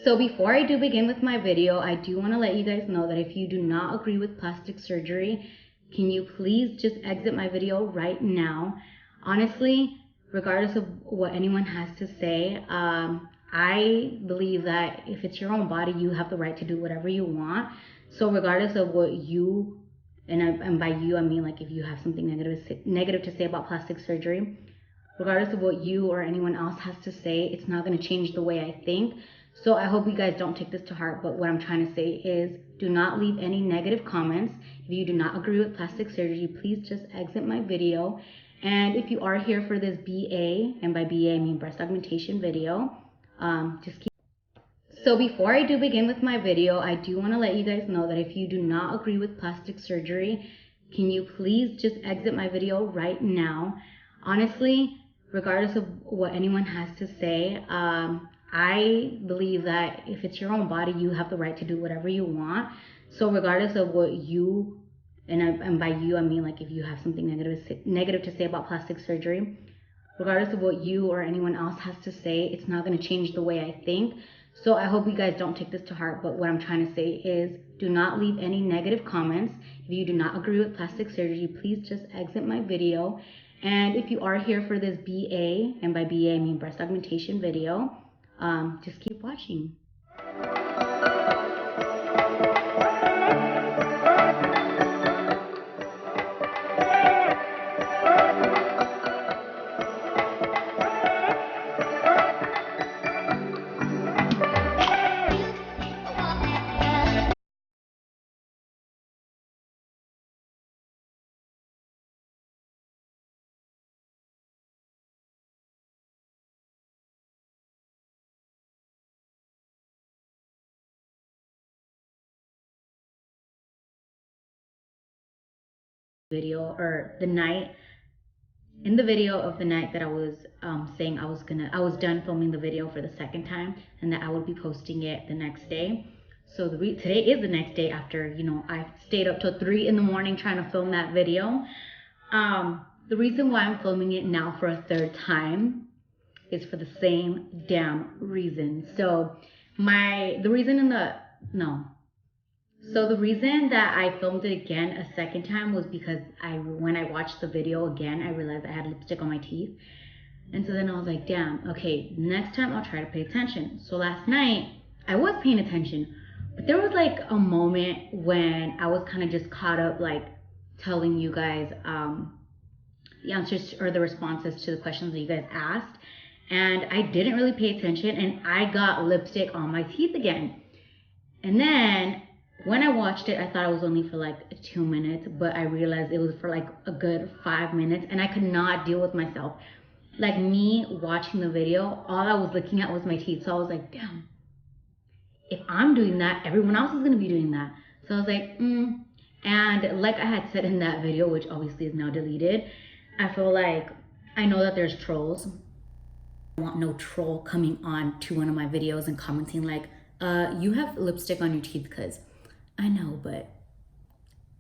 So before I do begin with my video, I do want to let you guys know that if you do not agree with plastic surgery, can you please just exit my video right now? Honestly, regardless of what anyone has to say, I believe that if it's your own body, you have the right to do whatever you want. So regardless of what you, and by you I mean like if you have something negative to say about plastic surgery, regardless of what you or anyone else has to say, it's not going to change the way I think. So I hope you guys don't take this to heart, but what I'm trying to say is do not leave any negative comments. If you do not agree with plastic surgery, please just exit my video. And if you are here for this BA, and by BA I mean breast augmentation video, just keep. So before I do begin with my video, I do want to let you guys know that if you do not agree with plastic surgery, can you please just exit my video right now? Honestly, regardless of what anyone has to say, I believe that if it's your own body, you have the right to do whatever you want. So regardless of what you, and by you I mean like if you have something negative to say about plastic surgery, regardless of what you or anyone else has to say, it's not going to change the way I think. So I hope you guys don't take this to heart, but what I'm trying to say is do not leave any negative comments. If you do not agree with plastic surgery, please just exit my video. And if you are here for this BA, and by BA I mean breast augmentation video, just keep watching. Video, or the night, in the video of the night that I was saying I was done filming the video for the second time and that I would be posting it the next day. So today is the next day after, I stayed up till 3 in the morning trying to film that video. The reason why I'm filming it now for a third time is for the same damn reason. So the reason that I filmed it again a second time was because when I watched the video again, I realized I had lipstick on my teeth. And so then I was like, damn, okay, next time I'll try to pay attention. So last night I was paying attention, but there was like a moment when I was kind of just caught up like telling you guys the answers or the responses to the questions that you guys asked. And I didn't really pay attention and I got lipstick on my teeth again. And then when I watched it, I thought it was only for like 2 minutes, but I realized it was for like a good 5 minutes and I could not deal with myself. Like me watching the video, all I was looking at was my teeth. So I was like, damn, if I'm doing that, everyone else is going to be doing that. So I was like, And like I had said in that video, which obviously is now deleted, I feel like I know that there's trolls. I want no troll coming on to one of my videos and commenting like, you have lipstick on your teeth, because I know, but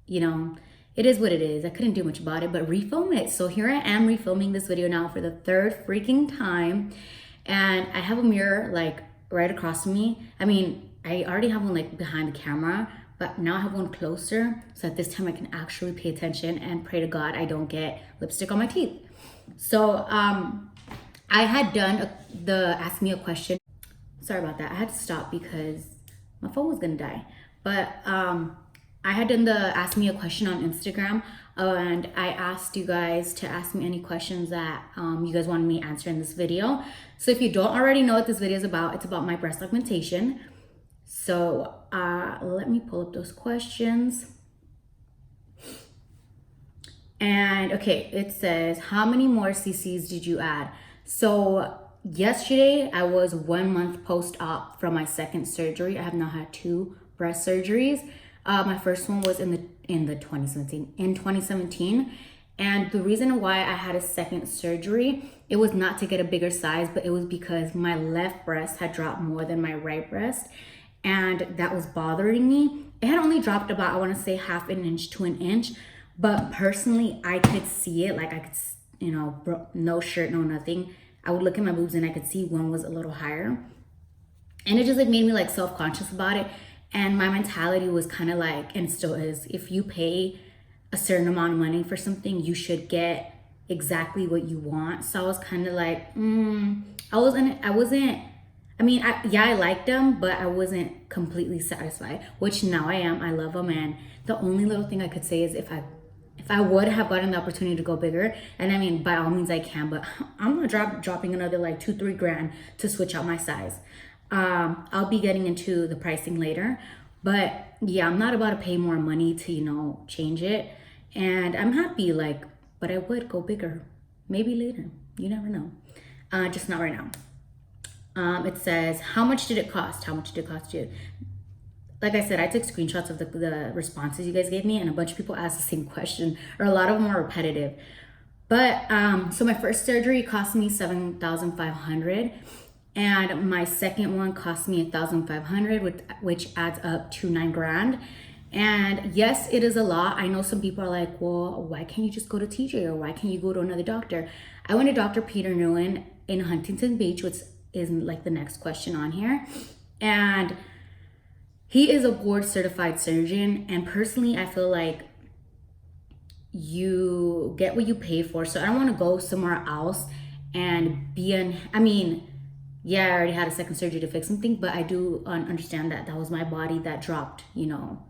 it is what it is. I couldn't do much about it, but refilm it. So here I am refilming this video now for the third freaking time. And I have a mirror like right across from me. I mean, I already have one like behind the camera, but now I have one closer. So at this time I can actually pay attention and pray to God I don't get lipstick on my teeth. So I had done the ask me a question. Sorry about that. I had to stop because my phone was gonna die. But I had done the ask me a question on Instagram, and I asked you guys to ask me any questions that you guys wanted me to answer in this video. So if you don't already know what this video is about, it's about my breast augmentation. So let me pull up those questions. And okay, it says, how many more cc's did you add? So yesterday I was 1 month post-op from my second surgery. I have now had 2 breast surgeries. My first one was in 2017. And the reason why I had a second surgery, it was not to get a bigger size, but it was because my left breast had dropped more than my right breast. And that was bothering me. It had only dropped about, I want to say 1/2 inch to 1 inch. But personally, I could see it. Like I could, no shirt, no nothing. I would look at my boobs and I could see one was a little higher. And it just like made me like self-conscious about it. And my mentality was kind of like, and still is, if you pay a certain amount of money for something, you should get exactly what you want. So I was kind of like, I mean, I liked them, but I wasn't completely satisfied, which now I am. I love them. And the only little thing I could say is if I would have gotten the opportunity to go bigger, and I mean, by all means I can, but I'm not dropping another like 2-3 grand to switch out my size. I'll be getting into the pricing later, but yeah, I'm not about to pay more money to, you know, change it. And I'm happy, like, but I would go bigger, maybe later. You never know. Just not right now. It says, how much did it cost? How much did it cost you? Like I said, I took screenshots of the responses you guys gave me, and a bunch of people asked the same question, or a lot of them are repetitive. But so my first surgery cost me $7,500, and my second one cost me $1,500, which adds up to $9 grand. And yes, it is a lot. I know some people are like, well, why can't you just go to TJ, or why can't you go to another doctor? I went to Dr. Peter Nguyen in Huntington Beach, which is like the next question on here. And he is a board certified surgeon. And personally, I feel like you get what you pay for. So I don't want to go somewhere else and I mean, yeah, I already had a second surgery to fix something, but I do understand that was my body that dropped, you know,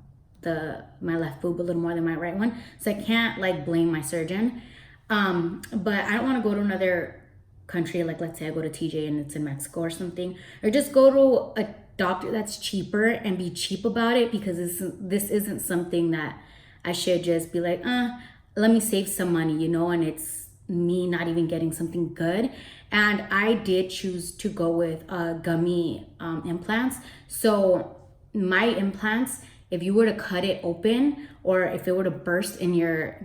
my left boob a little more than my right one. So I can't like blame my surgeon. But I don't want to go to another country, like let's say I go to TJ and it's in Mexico or something, or just go to a doctor that's cheaper and be cheap about it, because this isn't something that I should just be like, let me save some money, you know, and it's me not even getting something good. And I did choose to go with gummy implants. So my implants, if you were to cut it open, or if it were to burst in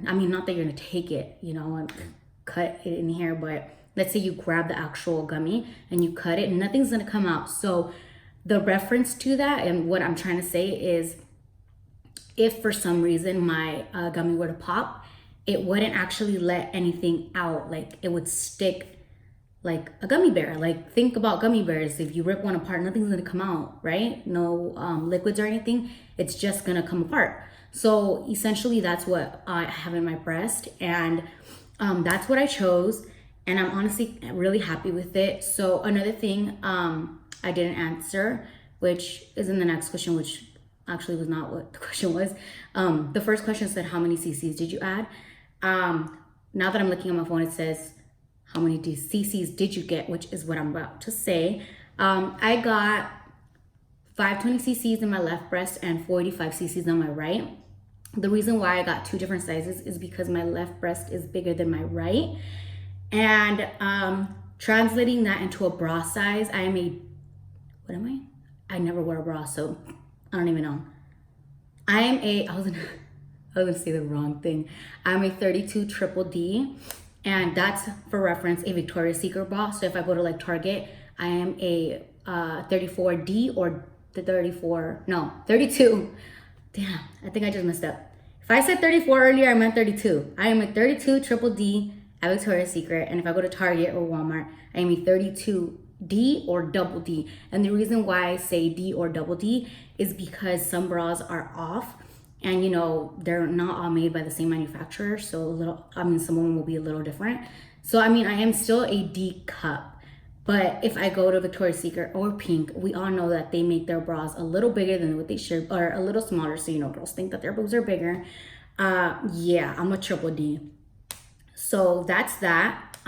I mean, not that you're gonna take it, you know, and cut it in here, but let's say you grab the actual gummy and you cut it, nothing's gonna come out. So the reference to that, and what I'm trying to say is, if for some reason my gummy were to pop, it wouldn't actually let anything out. Like it would stick like a gummy bear. Like think about gummy bears. If you rip one apart, nothing's gonna come out, right? No liquids or anything. It's just gonna come apart. So essentially that's what I have in my breast, and that's what I chose. And I'm honestly really happy with it. So another thing I didn't answer, which is in the next question, which actually was not what the question was. The first question said, how many cc's did you add? Now that I'm looking at my phone, it says, how many cc's did you get, which is what I'm about to say. I got 520 cc's in my left breast and 45 cc's on my right. The reason why I got two different sizes is because my left breast is bigger than my right. And translating that into a bra size, I never wear a bra, so I don't even know. I was gonna say the wrong thing. I'm a 32 triple D, and that's, for reference, a Victoria's Secret bra. So if I go to like Target, I am a 34D or the 32. Damn, I think I just messed up. If I said 34 earlier, I meant 32. I am a 32 triple D at Victoria's Secret, and if I go to Target or Walmart, I am a 32D or double D. And the reason why I say D or double D is because some bras are off, and you know, they're not all made by the same manufacturer. So some of them will be a little different. So I mean, I am still a D cup. But if I go to Victoria's Secret or Pink, we all know that they make their bras a little bigger than what they should, or a little smaller. So, you know, girls think that their boobs are bigger. Yeah, I'm a triple D. So that's that.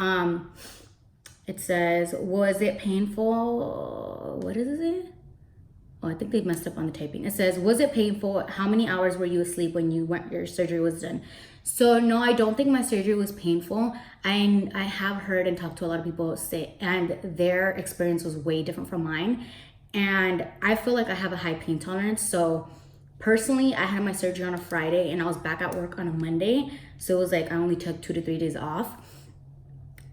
It says, was it painful? What is it? Oh, I think they messed up on the typing. It says, was it painful? How many hours were you asleep when your surgery was done? So no, I don't think my surgery was painful. I have heard and talked to a lot of people say, and their experience was way different from mine. And I feel like I have a high pain tolerance. So personally, I had my surgery on a Friday and I was back at work on a Monday. So it was like I only took 2 to 3 days off.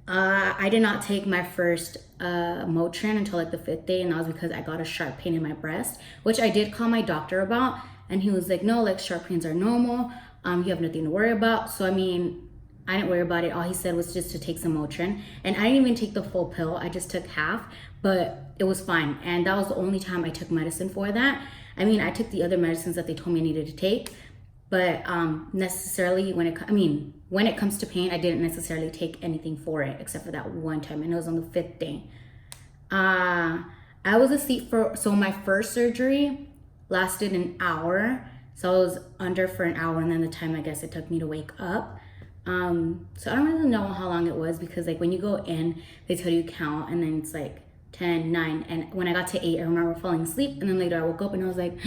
I did not take my first Motrin until like the 5th day, and that was because I got a sharp pain in my breast, which I did call my doctor about, and he was like, no, like sharp pains are normal. You have nothing to worry about. So I mean, I didn't worry about it. All he said was just to take some Motrin, and I didn't even take the full pill. I just took half. but it was fine. And that was the only time I took medicine for that. I mean, I took the other medicines that they told me I needed to take, but necessarily when it comes to pain, I didn't necessarily take anything for it except for that one time, and it was on the 5th day. I was asleep so my first surgery lasted an hour. So I was under for an hour, and then the time I guess it took me to wake up. So I don't really know how long it was, because like when you go in, they tell you count, and then it's like 10, 9. And when I got to 8, I remember falling asleep, and then later I woke up and I was like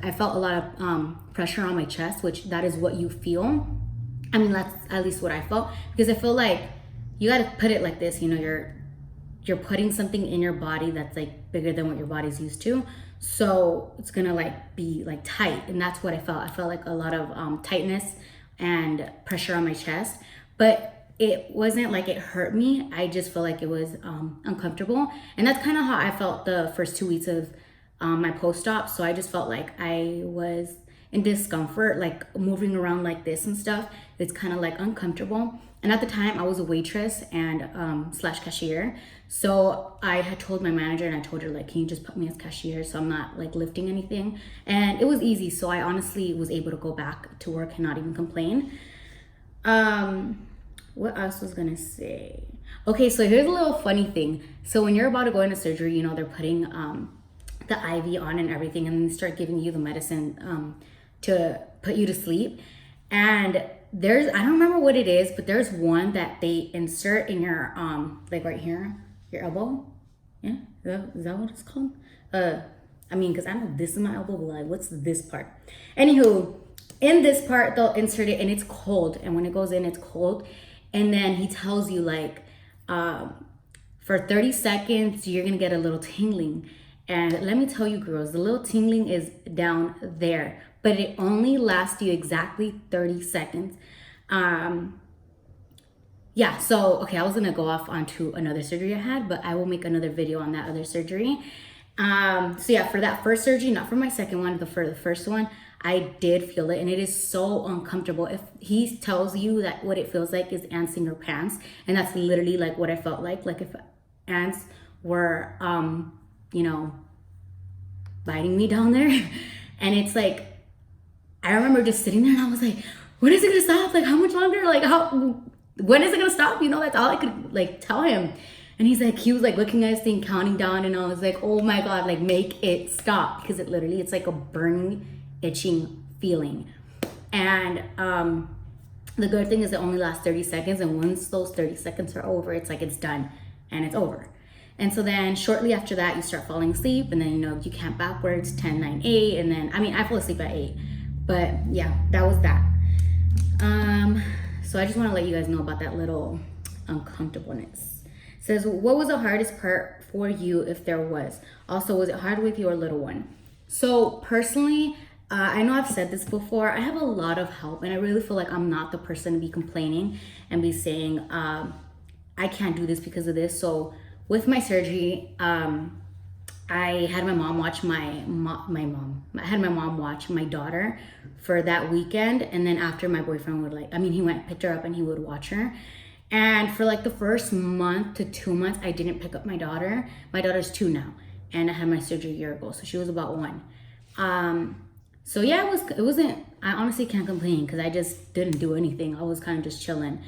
I felt a lot of pressure on my chest, which that is what you feel. I mean, that's at least what I felt, because I feel like you got to put it like this, you know, you're putting something in your body that's like bigger than what your body's used to. So it's gonna like be like tight, and that's what I felt. I felt like a lot of tightness and pressure on my chest, but it wasn't like it hurt me. I just felt like it was uncomfortable, and that's kind of how I felt the first 2 weeks of my post-op. So I just felt like I was in discomfort, like moving around like this and stuff. It's kind of like uncomfortable. And at the time I was a waitress and slash cashier. So I had told my manager, and I told her like, can you just put me as cashier so I'm not like lifting anything? And it was easy. So I honestly was able to go back to work and not even complain. What else was gonna say? Okay, so here's a little funny thing. So when you're about to go into surgery, you know, they're putting the IV on and everything, and then they start giving you the medicine to put you to sleep. And I don't remember what it is, but there's one that they insert in your like right here, your elbow. Yeah, is that what it's called? I mean, because I know this is my elbow, but like, what's this part? Anywho, in this part they'll insert it, and it's cold, and when it goes in, it's cold. And then he tells you like for 30 seconds you're gonna get a little tingling. And let me tell you girls, the little tingling is down there, but it only lasts you exactly 30 seconds. Yeah, so, okay, I was gonna go off onto another surgery I had, but I will make another video on that other surgery. So yeah, for that first surgery, not for my second one, but for the first one, I did feel it, and it is so uncomfortable. If he tells you that what it feels like is ants in your pants, and that's literally like what I felt like if ants were, you know, biting me down there. And it's like, I remember just sitting there and I was like, when is it gonna stop? Like, how much longer? Like, when is it gonna stop? You know, that's all I could like tell him. And he was like looking at his thing, counting down, and I was like, oh my God, like make it stop, because it's like a burning, itching feeling. And the good thing is it only lasts 30 seconds, and once those 30 seconds are over, it's like it's done and it's over. And so then shortly after that, you start falling asleep, and then, you know, you count backwards, 10, 9, 8, and then, I mean, I fell asleep at 8, but yeah, that was that. So I just want to let you guys know about that little uncomfortableness. It says, what was the hardest part for you, if there was? Also, was it hard with your little one? So personally, I know I've said this before, I have a lot of help, and I really feel like I'm not the person to be complaining and be saying, I can't do this because of this. So with my surgery, I had my mom watch I had my mom watch my daughter for that weekend, and then after, my boyfriend would he went, picked her up, and he would watch her. And for like the first month to 2 months, I didn't pick up my daughter. My daughter's 2 now, and I had my surgery a year ago, so she was about 1. So yeah, it wasn't, I honestly can't complain, because I just didn't do anything. I was kind of just chilling.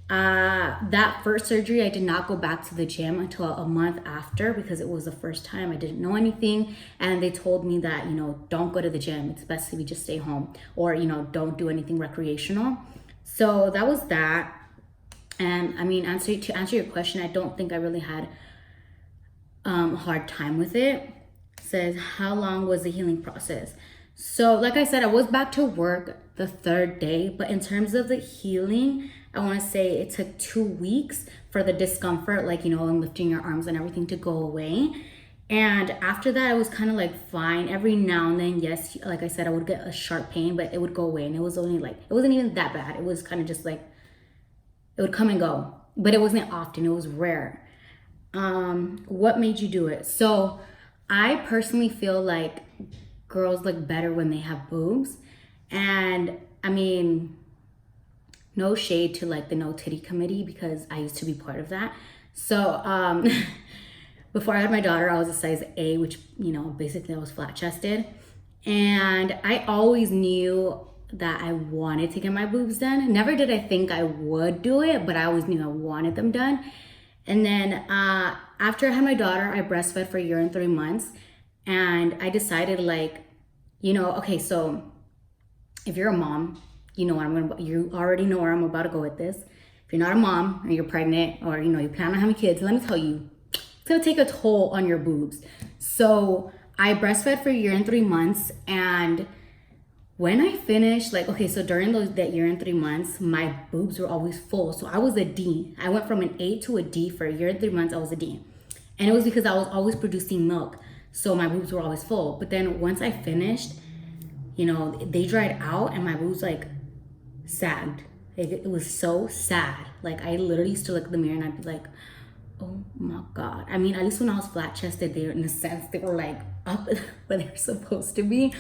That first surgery, I did not go back to the gym until a month after, because it was the first time. I didn't know anything, and they told me that, you know, don't go to the gym. It's best if you just stay home, or, you know, don't do anything recreational. So that was that. And I mean, to answer your question, I don't think I really had a hard time with it. It says, how long was the healing process? So like I said, I was back to work the 3rd day, but in terms of the healing, I want to say it took 2 weeks for the discomfort, like, you know, and lifting your arms and everything to go away. And after that, I was kind of like fine. Every now and then, yes, like I said, I would get a sharp pain, but it would go away. And it was only like, it wasn't even that bad. It was kind of just like, it would come and go, but it wasn't often. It was rare. What made you do it? So I personally feel like girls look better when they have boobs. And I mean, no shade to like the no titty committee, because I used to be part of that. So, before I had my daughter, I was a size A, which, you know, basically I was flat chested. And I always knew that I wanted to get my boobs done. Never did I think I would do it, but I always knew I wanted them done. And then after I had my daughter, I breastfed for a year and 3 months. And I decided, like, you know, okay, so if you're a mom, you already know where I'm about to go with this. If you're not a mom or you're pregnant or, you know, you plan on having kids, let me tell you, it's gonna take a toll on your boobs. So I breastfed for a year and 3 months, and when I finished, like, okay, so during that year and 3 months, my boobs were always full. So I was a D. I went from an A to a D. For a year and 3 months, I was a D. And it was because I was always producing milk. So my boobs were always full. But then once I finished, you know, they dried out and my boobs like sagged. It was so sad. Like, I literally used to look in the mirror and I'd be like, oh my God. I mean, at least when I was flat chested, they were, in a sense, they were like up where they're supposed to be.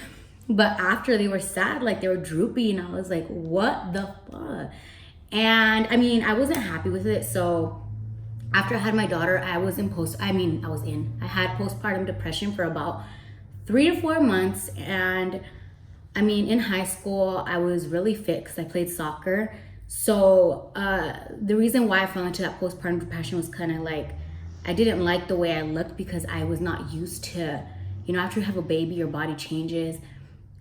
But after, they were sad, like they were droopy, and I was like, what the fuck? And I mean, I wasn't happy with it. So after I had my daughter, I had postpartum depression for about 3 to 4 months. And I mean, in high school, I was really fit because I played soccer. So the reason why I fell into that postpartum depression was kind of like, I didn't like the way I looked because I was not used to, you know, after you have a baby, your body changes.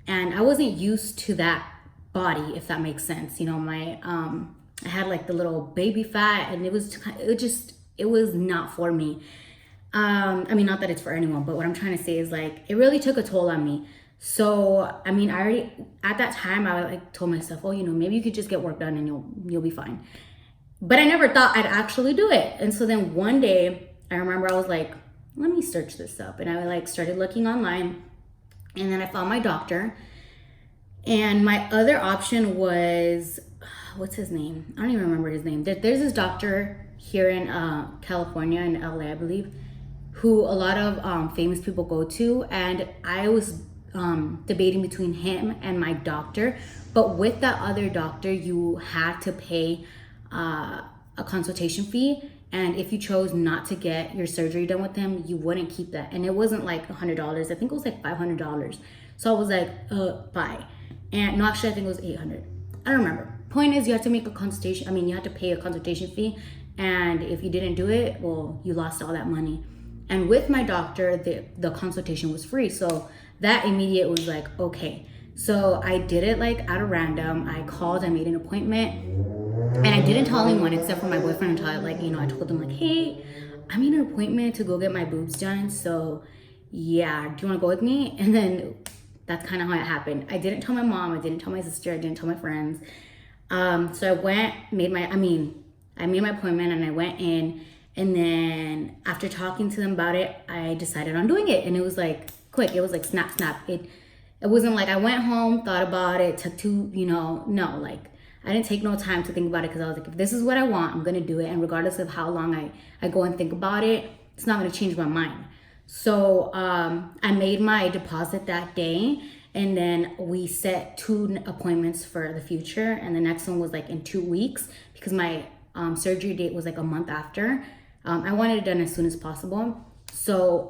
And I wasn't used to that body, if that makes sense. You know, I had like the little baby fat, and it was not for me. I mean, not that it's for anyone, but what I'm trying to say is, like, it really took a toll on me. So, I mean, at that time, I like told myself, oh, you know, maybe you could just get work done and you'll be fine. But I never thought I'd actually do it. And so then one day, I remember I was like, let me search this up. And I like started looking online. And then I found my doctor. And my other option was, what's his name? I don't even remember his name. There's this doctor here in California, in LA, I believe, who a lot of famous people go to. And I was debating between him and my doctor. But with that other doctor, you had to pay a consultation fee. And if you chose not to get your surgery done with him, you wouldn't keep that. And it wasn't like $100. I think it was like $500. So I was like, bye. And no, actually, I think it was $800. I don't remember. Point is, you have to make a consultation. I mean, you have to pay a consultation fee. And if you didn't do it, well, you lost all that money. And with my doctor, the consultation was free. So that immediate was like, okay. So I did it like at a random. I called, I made an appointment. And I didn't tell anyone except for my boyfriend until I told him, like, hey, I made an appointment to go get my boobs done. So yeah, do you want to go with me? And then that's kind of how it happened. I didn't tell my mom. I didn't tell my sister. I didn't tell my friends. So I went, I made my appointment and I went in. And then after talking to them about it, I decided on doing it. And it was like quick. It was like snap, snap. It wasn't like I went home, thought about it, took no, like, I didn't take no time to think about it because I was like, if this is what I want, I'm going to do it. And regardless of how long I go and think about it, it's not going to change my mind. So I made my deposit that day. And then we set 2 appointments for the future. And the next one was like in 2 weeks because my surgery date was like a month after. I wanted it done as soon as possible. So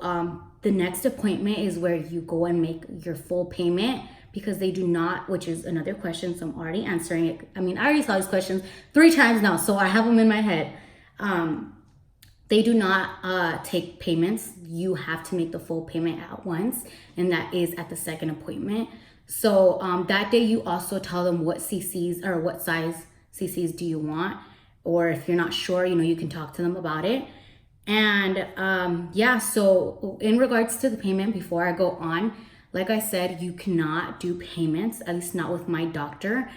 the next appointment is where you go and make your full payment, because they do not, which is another question, so I'm already answering it. I mean, I already saw these questions 3 times now, so I have them in my head. They do not take payments. You have to make the full payment at once, and that is at the second appointment. So that day, you also tell them what cc's or what size cc's do you want, or if you're not sure, you can talk to them about it. And yeah, so in regards to the payment, before I go on, like I said, you cannot do payments, at least not with my doctor.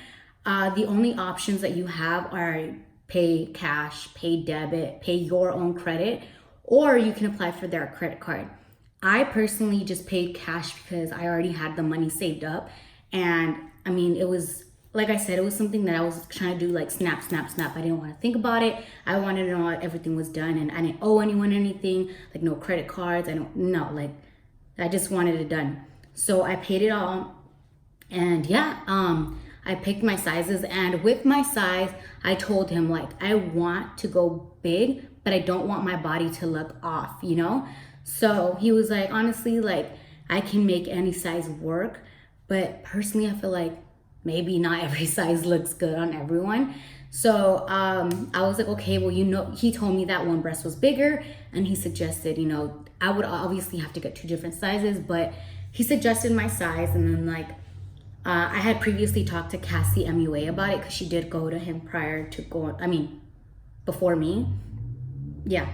The only options that you have are pay cash, pay debit, pay your own credit, or you can apply for their credit card. I personally just paid cash because I already had the money saved up. And I mean, it was, like I said, it was something that I was trying to do like snap, snap, snap. I didn't want to think about it. I wanted to know everything was done, and I didn't owe anyone anything, like no credit cards. I just wanted it done. So I paid it all, and yeah, I picked my sizes. And with my size, I told him, like, I want to go big, but I don't want my body to look off, you know? So he was like, honestly, like, I can make any size work, but personally, I feel like maybe not every size looks good on everyone. So I was like, okay, well, you know, he told me that one breast was bigger, and he suggested, you know, I would obviously have to get 2 different sizes, but he suggested my size. And then like, I had previously talked to Cassie MUA about it because she did go to him before me. Yeah.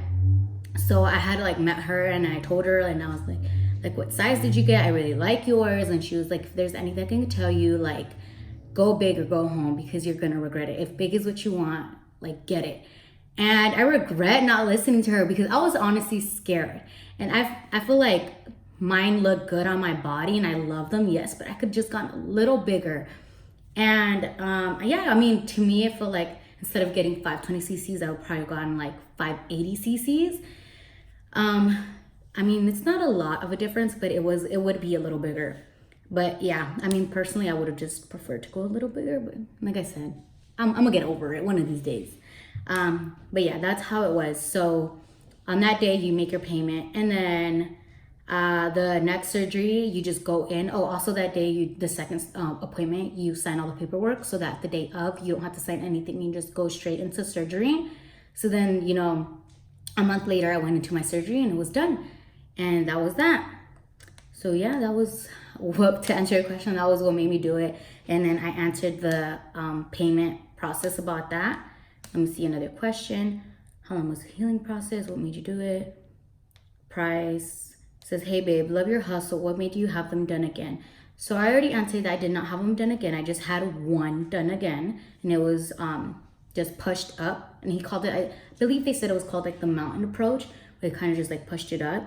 So I had like met her, and I told her, and I was like, what size did you get? I really like yours. And she was like, if there's anything I can tell you, like, go big or go home, because you're gonna regret it. If big is what you want, like, get it. And I regret not listening to her because I was honestly scared. And I feel like mine look good on my body and I love them, yes, but I could just gotten a little bigger. And yeah, I mean, to me, I feel like instead of getting 520 cc's, I would probably gotten like 580 cc's. I mean, it's not a lot of a difference, but it would be a little bigger. But yeah, I mean, personally, I would have just preferred to go a little bigger. But like I said, I'm gonna get over it one of these days. But yeah, that's how it was. So on that day, you make your payment, and then the next surgery, you just go in. Oh, also that day, the second appointment, you sign all the paperwork so that the day of, you don't have to sign anything. You just go straight into surgery. So then, you know, a month later, I went into my surgery and it was done. And that was that. So yeah, that was to answer your question, that was what made me do it. And then I answered the payment process about that. Let me see another question. How long was the healing process? What made you do it? Price. It says, hey babe, love your hustle. What made you have them done again? So I already answered that I did not have them done again. I just had one done again, and it was just pushed up. And he called it, I believe they said it was called like the mountain approach, where they kind of just like pushed it up.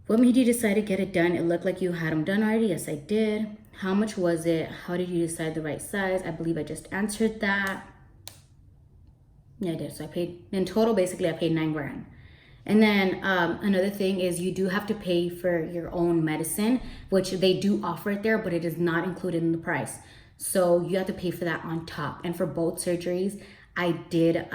What made you decide to get it done? It looked like you had them done already. Yes, I did. How much was it? How did you decide the right size? I believe I just answered that. Yeah, I did. So I paid, in total, basically, I paid $9,000. And then another thing is you do have to pay for your own medicine, which they do offer it there, but it is not included in the price. So you have to pay for that on top. And for both surgeries, I did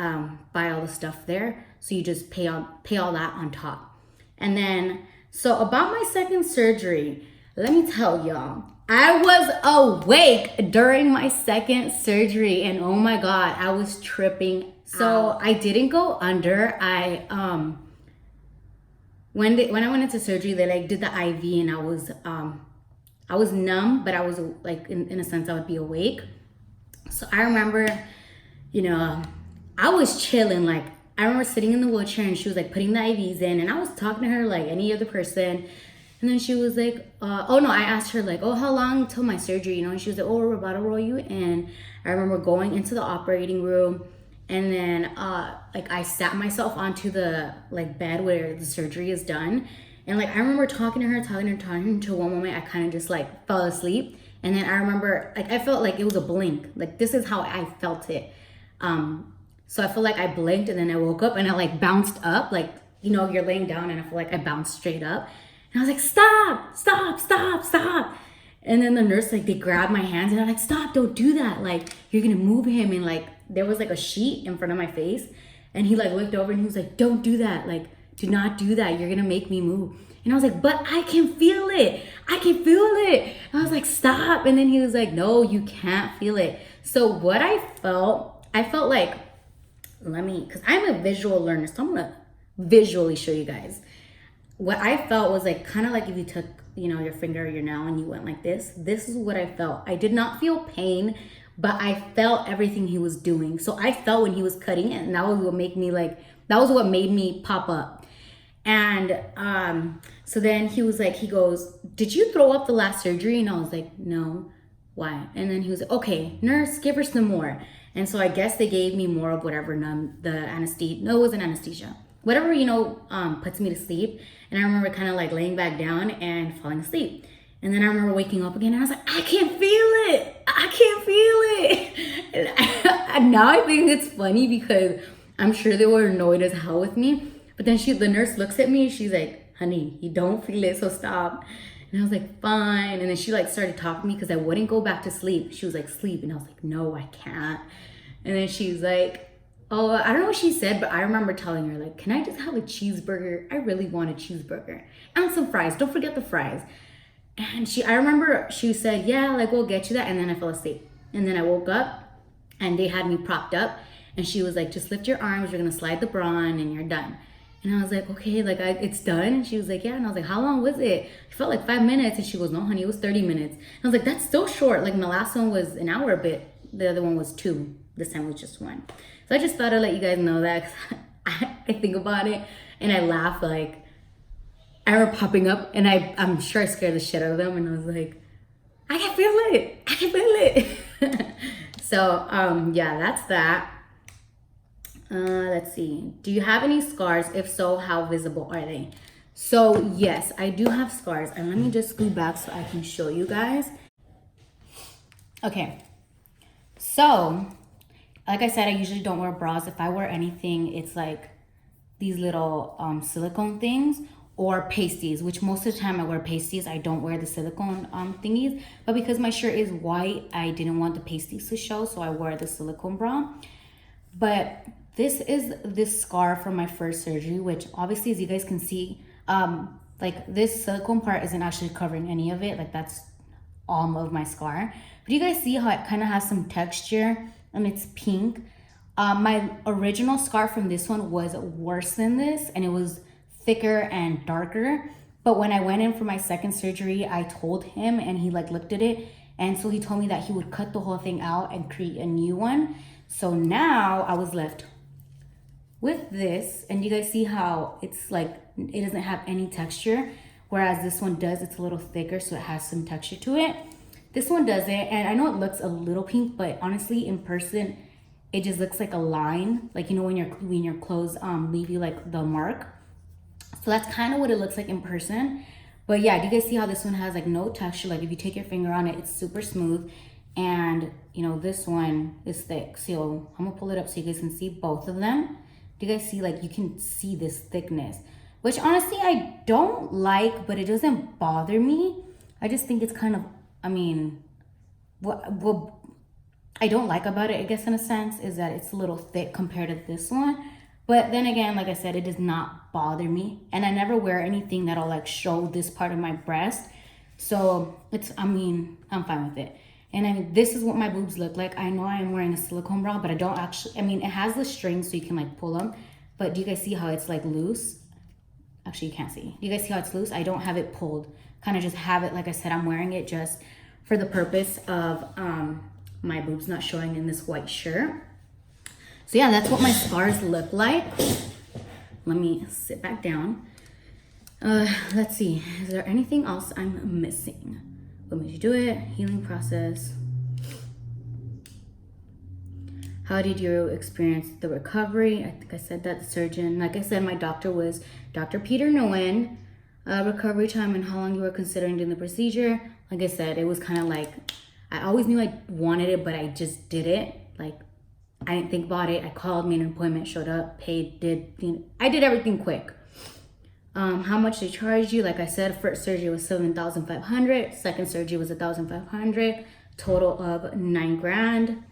buy all the stuff there. So you just pay all that on top. And then, so about my second surgery, let me tell y'all, I was awake during my second surgery, and oh my God, I was tripping. So I didn't go under. When I went into surgery, they like did the IV, and I was numb, but I was like, in a sense, I would be awake. So I remember, you know, I was chilling. Like, I remember sitting in the wheelchair, and she was like putting the IVs in, and I was talking to her like any other person. And then she was like, oh no, I asked her like, oh, how long till my surgery, you know? And she was like, oh, we're about to roll you in. I remember going into the operating room, and then like I sat myself onto the like bed where the surgery is done. And like, I remember talking to her until one moment I kind of just like fell asleep. And then I remember like, I felt like it was a blink. Like, this is how I felt it. So I feel like I blinked, and then I woke up, and I like bounced up, like, you know, you're laying down, and I feel like I bounced straight up. And I was like, stop, stop, stop, stop. And then the nurse, like, they grabbed my hands, and I'm like, stop, don't do that. Like, you're gonna move him. And like, there was like a sheet in front of my face, and he like looked over, and he was like, don't do that. Like, do not do that. You're gonna make me move. And I was like, but I can feel it. I can feel it. And I was like, stop. And then he was like, no, you can't feel it. So what I felt like, because I'm a visual learner, so I'm gonna visually show you guys. What I felt was like, kind of like if you took, you know, your finger or your nail and you went like this. This is what I felt. I did not feel pain, but I felt everything he was doing. So I felt when he was cutting it, and that was what made me pop up. And so then he was like, he goes, did you throw up the last surgery? And I was like, no. Why? And then he was like, okay, nurse, give her some more. And so I guess they gave me more of whatever the anesthesia. No, it wasn't anesthesia. Whatever, you know, puts me to sleep. And I remember kind of like laying back down and falling asleep. And then I remember waking up again, and I was like, I can't feel it. I can't feel it. And now I think it's funny because I'm sure they were annoyed as hell with me. But then the nurse looks at me, she's like, honey, you don't feel it, so stop. And I was like, fine. And then she like started talking to me because I wouldn't go back to sleep. She was like, sleep. And I was like, no, I can't. And then she was like, Oh, I don't know what she said, but I remember telling her, like, can I just have a cheeseburger? I really want a cheeseburger. And some fries. Don't forget the fries. And I remember she said, yeah, like, we'll get you that. And then I fell asleep. And then I woke up and they had me propped up. And she was like, just lift your arms. You're going to slide the bra on and you're done. And I was like, okay, like, it's done. And she was like, yeah. And I was like, how long was it? It felt like 5 minutes. And she goes, no, honey, it was 30 minutes. And I was like, that's so short. Like, my last one was an hour a bit. The other one was 2. This time was just 1. So I just thought I'd let you guys know that, 'cause I think about it and I laugh. Like, I remember popping up and I'm sure I scared the shit out of them, and I was like, I can feel it. I can feel it. So yeah, that's that. Let's see. Do you have any scars? If so, how visible are they? So yes, I do have scars, and let me just go back so I can show you guys. Okay, so like I said, I usually don't wear bras. If I wear anything, it's like these little silicone things or pasties, which most of the time I wear pasties. I don't wear the silicone thingies, but because my shirt is white, I didn't want the pasties to show, so I wore the silicone bra. But this is this scar from my first surgery, which obviously, as you guys can see, like this silicone part isn't actually covering any of it. Like, that's all of my scar. But you guys see how it kind of has some texture and it's pink. My original scar from this one was worse than this, and it was thicker and darker. But when I went in for my second surgery, I told him, and he like looked at it, and so he told me that he would cut the whole thing out and create a new one. So now I was left with this, and you guys see how it's like, it doesn't have any texture, whereas this one does. It's a little thicker, so it has some texture to it. This one doesn't, and I know it looks a little pink, but honestly, in person, it just looks like a line, like, you know, when your clothes leave you like the mark. So that's kind of what it looks like in person. But yeah, do you guys see how this one has like no texture? Like, if you take your finger on it, it's super smooth, and you know, this one is thick. So I'm gonna pull it up so you guys can see both of them. Do you guys see, like, you can see this thickness, which honestly I don't like, but it doesn't bother me. I just think it's kind of, I mean, what I don't like about it, I guess, in a sense, is that it's a little thick compared to this one. But then again, like I said, it does not bother me. And I never wear anything that'll like show this part of my breast. So it's, I mean, I'm fine with it. And I mean, this is what my boobs look like. I know I am wearing a silicone bra, but I don't actually, I mean, it has the strings so you can like pull them. But do you guys see how it's like loose? Actually, you can't see. Do you guys see how it's loose? I don't have it pulled. Kind of just have it, like I said, I'm wearing it just for the purpose of my boobs not showing in this white shirt. So yeah, that's what my scars look like. Let me sit back down. Let's see, is there anything else I'm missing? What made you do it? Healing process. How did you experience the recovery? I think I said that. The surgeon, like I said, my doctor was Dr. Peter Nguyen. Recovery time and how long you were considering doing the procedure. Like I said, it was kind of like, I always knew I wanted it, but I just did it. Like, I didn't think about it. I called, made an appointment, showed up, paid, I did everything quick. How much they charged you? Like I said, first surgery was $7,500. Second surgery was $1,500. Total of $9,000.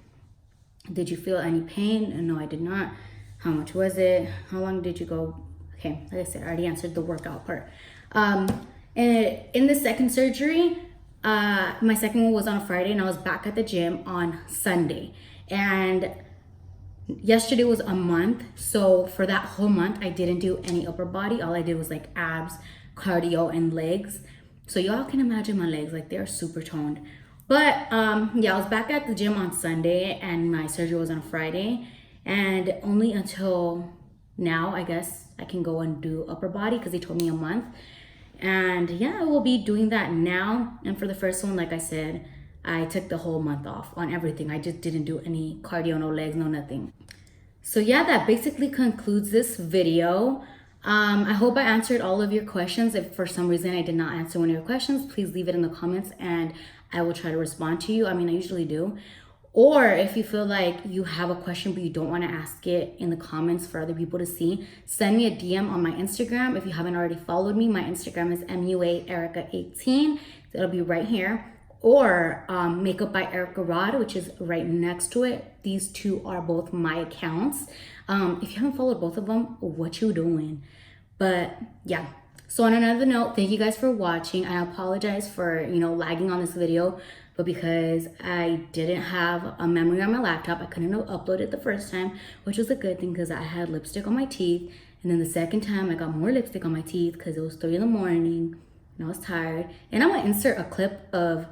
Did you feel any pain? No, I did not. How much was it? How long did you go? Okay, like I said, I already answered the workout part. And in the second surgery, my second one was on a Friday, and I was back at the gym on Sunday. And yesterday was a month, so for that whole month I didn't do any upper body. All I did was like abs, cardio, and legs. So y'all can imagine my legs, like they're super toned. But yeah, I was back at the gym on Sunday, and my surgery was on Friday, and only until now, I guess, I can go and do upper body because they told me a month. And yeah, I will be doing that now. And for the first one, like I said, I took the whole month off on everything. I just didn't do any cardio, no legs, no nothing. So yeah, that basically concludes this video. I hope I answered all of your questions. If for some reason I did not answer one of your questions, please leave it in the comments and I will try to respond to you. I mean, I usually do. Or if you feel like you have a question but you don't want to ask it in the comments for other people to see, send me a DM on my Instagram. If you haven't already followed me, my Instagram is muaerika18. It'll be right here. or Makeup by Erika, which is right next to it. These two are both my accounts. If you haven't followed both of them, what you doing? But yeah. So on another note, thank you guys for watching. I apologize for, lagging on this video, but because I didn't have a memory on my laptop, I couldn't upload it the first time, which was a good thing because I had lipstick on my teeth. And then the second time I got more lipstick on my teeth because it was 3 in the morning and I was tired. And I'm gonna insert a clip of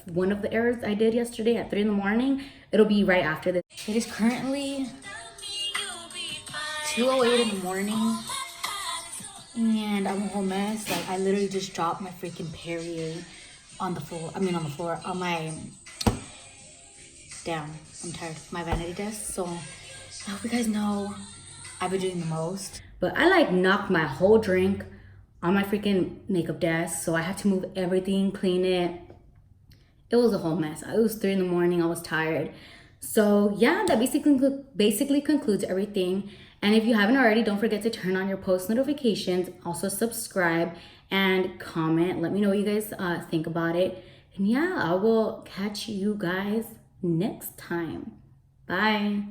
one of the errors I did yesterday at 3 in the morning. It'll be right after this. It is currently 2:08 in the morning. And I'm a whole mess. Like, I literally just dropped my freaking Perrier on the floor. On my, damn, I'm tired. My vanity desk. So, I hope you guys know I've been doing the most. But I knocked my whole drink on my freaking makeup desk. So I had to move everything, clean it. It was a whole mess. It was 3 in the morning. I was tired. So yeah, that basically concludes everything. And if you haven't already, don't forget to turn on your post notifications. Also subscribe and comment. Let me know what you guys think about it. And yeah, I will catch you guys next time. Bye.